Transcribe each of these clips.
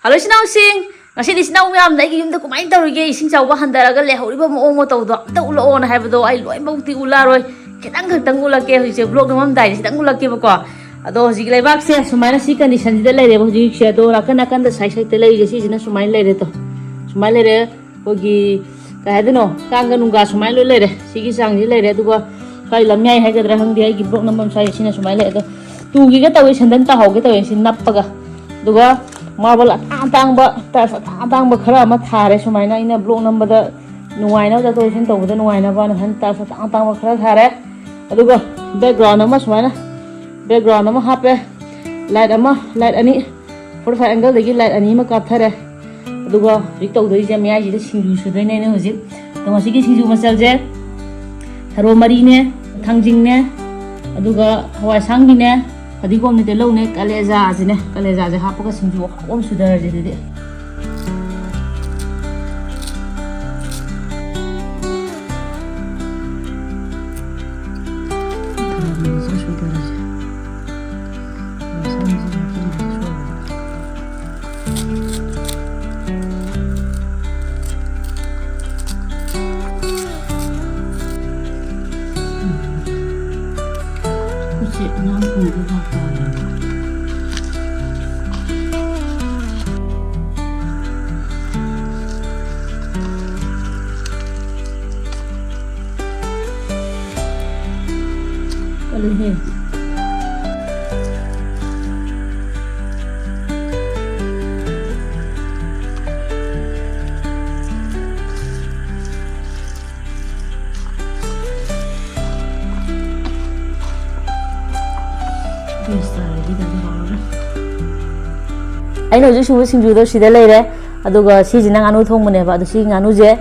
Hello, Sing. Ngasi di sinau yam nai yum da kumai tawrige ising chawba handaraga lehoriba mo tawdo amta ulo na haibado ai loi mauti ularoi khitang khitang ulake hojise vlog namam dai khitang ulake bako ado hojik leibak se sumaina si condition da leire hojik se do rakan akan da sai sai te leire si jina sumai leire to sumai leire hogi ka hadino kanga nunga sumai lo leire sigi sang ji leire duga kai lamyai haigadra hangdi ai gi vlog namam sai sina sumai leire tu gi ga tawi sandan ta hoge tawi sin nappaga duga Marble atangba khara ma thare sumaina ina blog number nuwaina da to sin to da nuwaina ba han ta atangba khara thare aduga background ama sumaina background ama hape light ani 45 angle dagi light ani ma kap thare aduga rik to doi je mya ji da singju su doi nei ne hoji to ngasi gi singju masal je tharo mari ne thangjing ne aduga hawai sang ne Adigom ni telo ne kaleza azine kaleza je hapo ka singju om sudara je de I know just wishing you those the later. Aduga season anu thong maneva, the seeing anuze,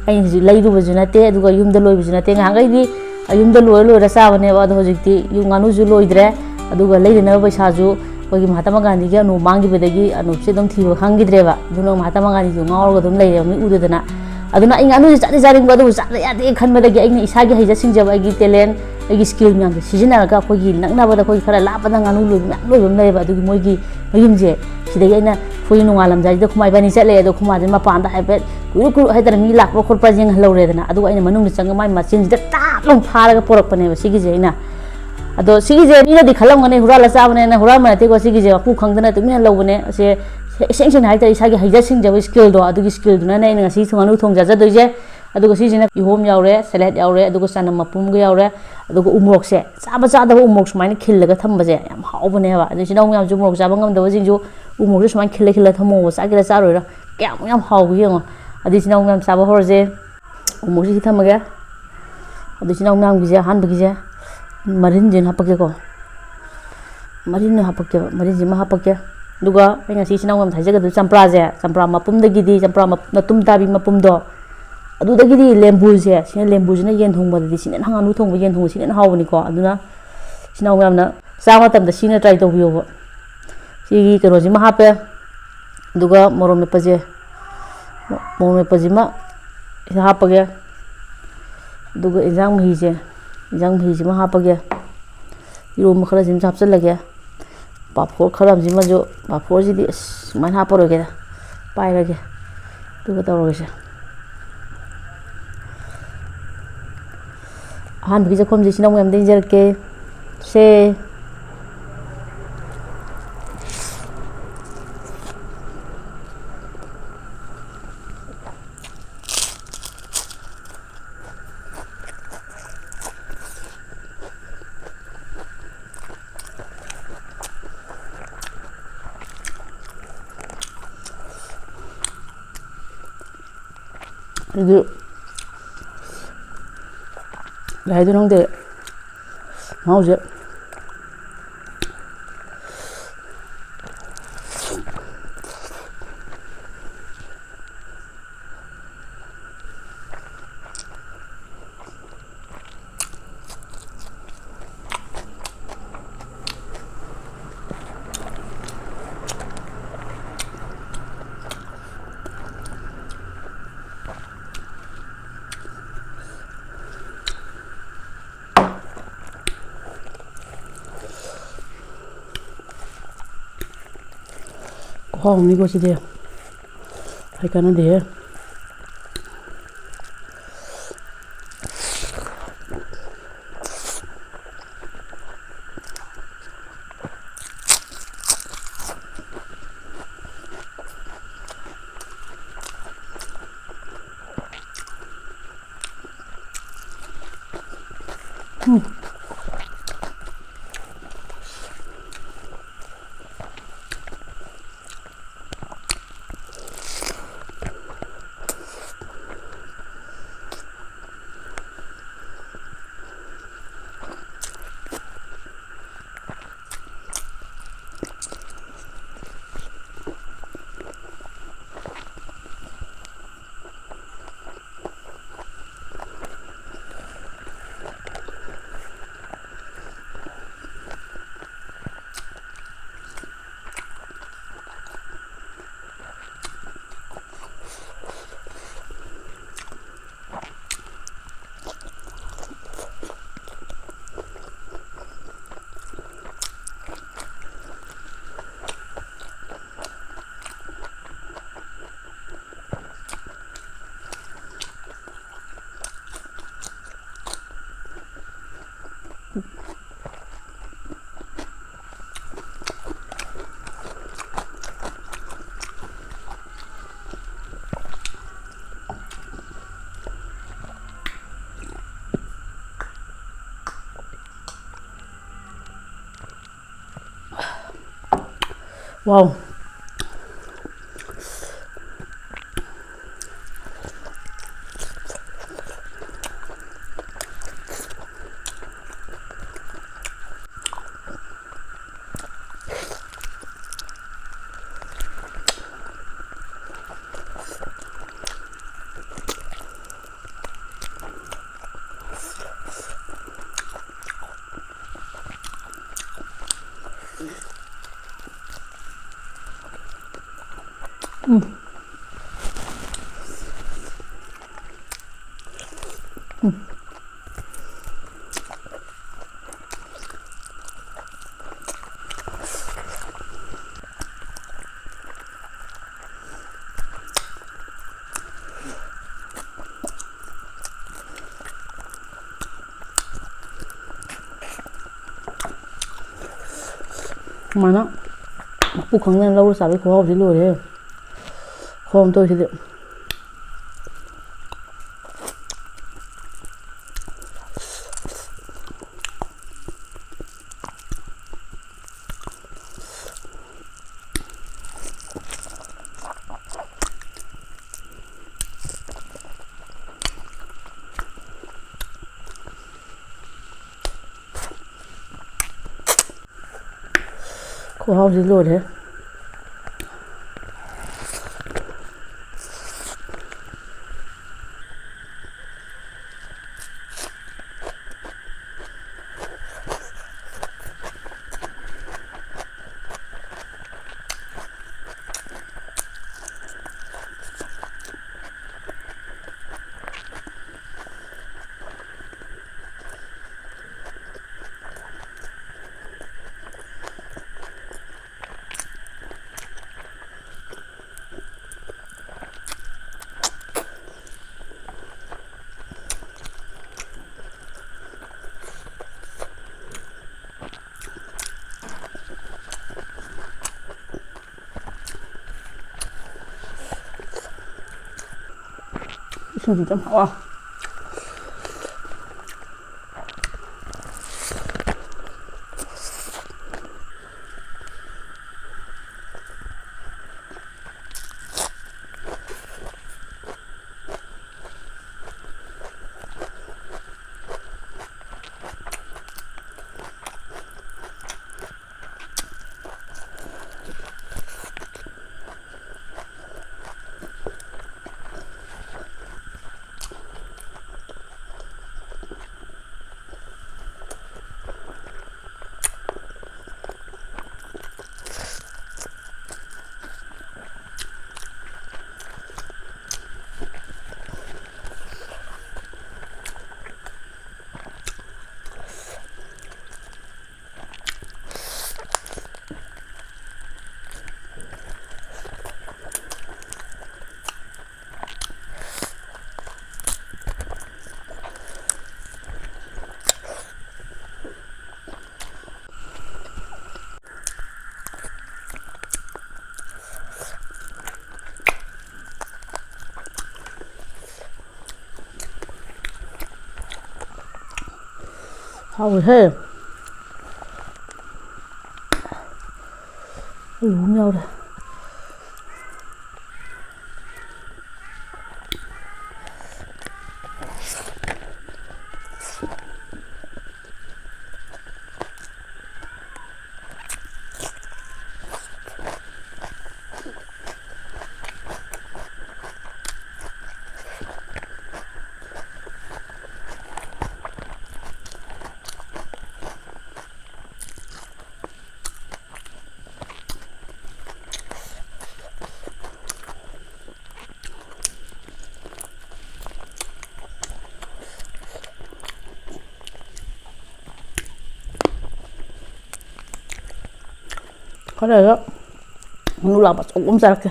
I lay to Vajunate, Aduga yum the loy Vajunate, Hangai, ayum the loy Rasavaneva, the Hojiti, Yung Anuzu loidre, Aduga lady never Shaju, or you Matamagandi, no mangi bedagi, and Upsidum Tiu, Hangi Dreva, do no Matamagani, you know, or the lady of Udana. Aduna in Anu is designing what was at the Kanmada Isaga, his just I give Telen, I skill me on the seasonal Gapogi, Naga, the Koi Lapana, Anu, never do Mogi, Yumje. Sidayna foi no alam jai dok mai bani chale dok khuma ma pan da habet ku haidar mi lak ro khorpa jeng halore dana adu aina manung ni chang mai machine da ta lom phara ga porak pane ba sigi jeina ado sigi je ni di khalam ngane hura la sabane na hura ma te ko sigi je ku khangdana tu mi lobune se seng hai ta isa gi haija sing je skill do adu gi skill duna nei ngasi thunganu thong ja ja doi je adu ko si jina ihom yaure salad yaure adu ko sanam mapum ga yaure adu ko umrok se chaba cha da umrok sumaini khillaga thamba je yam haubane ba adu sinau yam umrok chaba ngam da jingju umur just man kille thamo sa kila saro ra kya yam haw yeng adi sinau ngam saba horje umur ji thamaga adi sinau ngam gi han bagi je marin jin hapake ko marin ne hapake marin ji ma hapake duga ai ngasi sinau ngam thaijaga du champra je champra mapum da gi di champra matum tabi mapum do adu da gi di lembu je sin lembu jina yen thong ba di sin hanganu thong ba yen thong sin hawni ko aduna sinau ngam na sama tam da sin try to biyo Sigi keroji mahape, duga morome paje ma hapage, duga injang mahije mahapage, iru makhala jim chapse lage, papor kharam jima jo papor jidi man haporo ge, pai lage, duga tawro ge. Han bigi jakom jisina mo am danger ke se 이게 라이드 형데 나오지 khoang ni ko si de phải cái nó để wow mà nó bụng khẳng nên lâu sao với khó học gì luôn đấy không tôi thì được khó học gì luôn đấy 진짜 와 하우해 우냐래 그래요. 눌러봐 조금 자를게.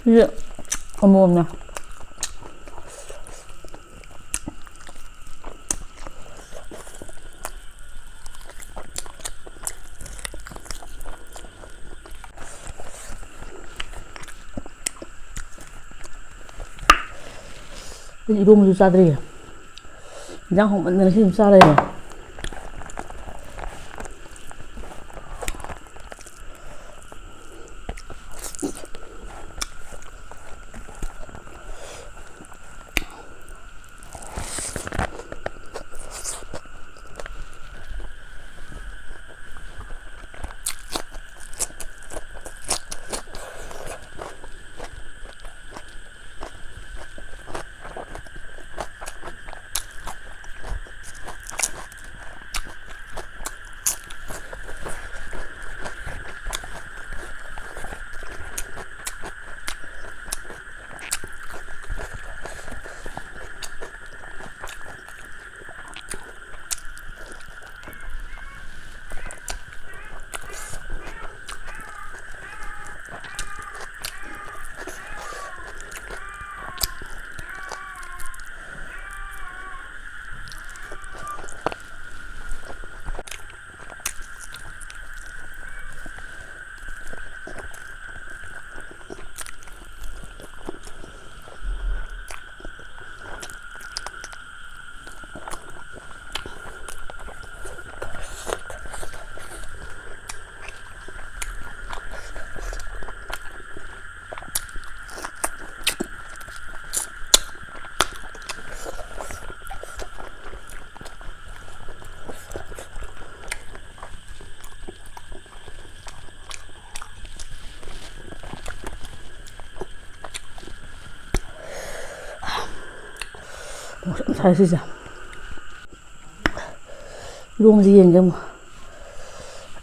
이게 어머 없네. 이러면 좀 싸드려. 그냥 홍만내는 힘 싸래요. 잘 쓰자. 이러면서 얘기해 뭐.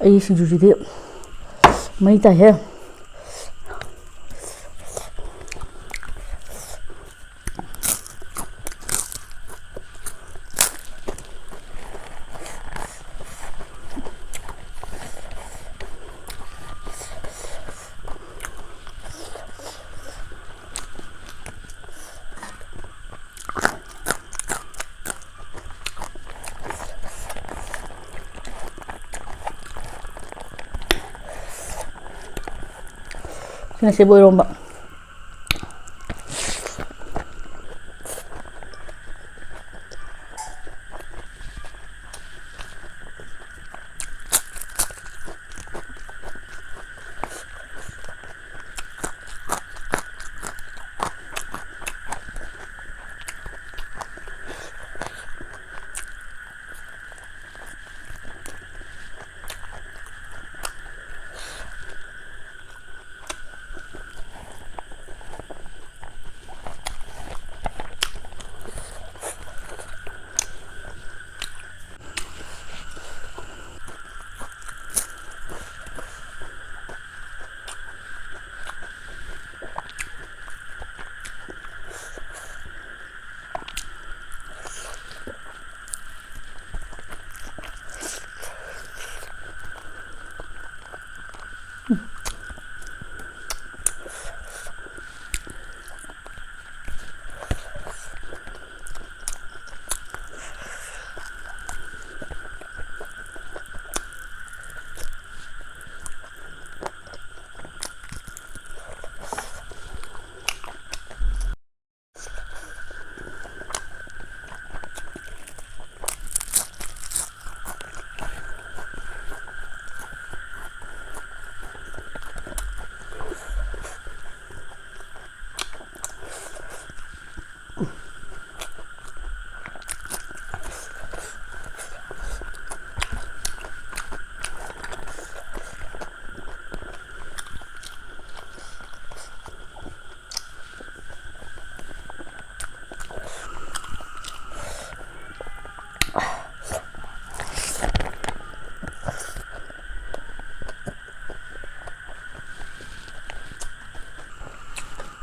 이 신주지대 많이 다 해. 그냥 세보이로 막.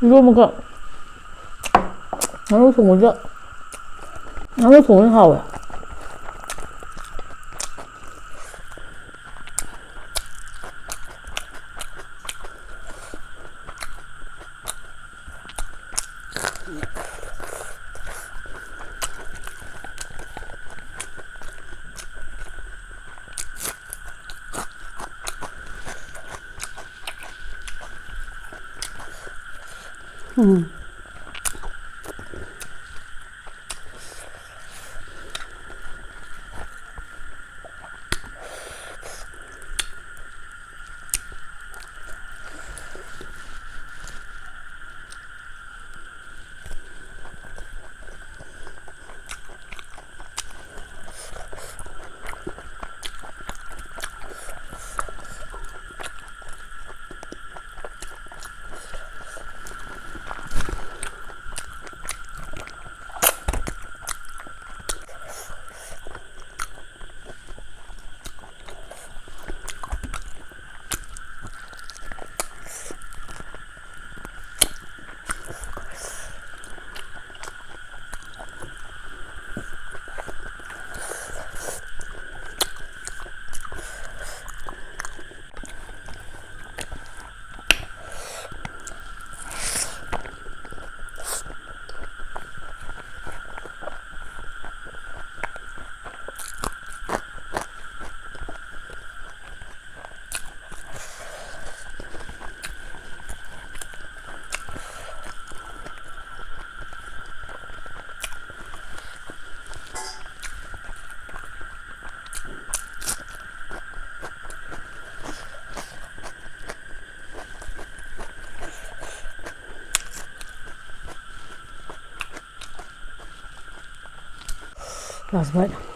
이러니까 나도 정말 나도 정말 하와요. Last bite.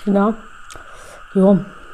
Đó, hiểu không?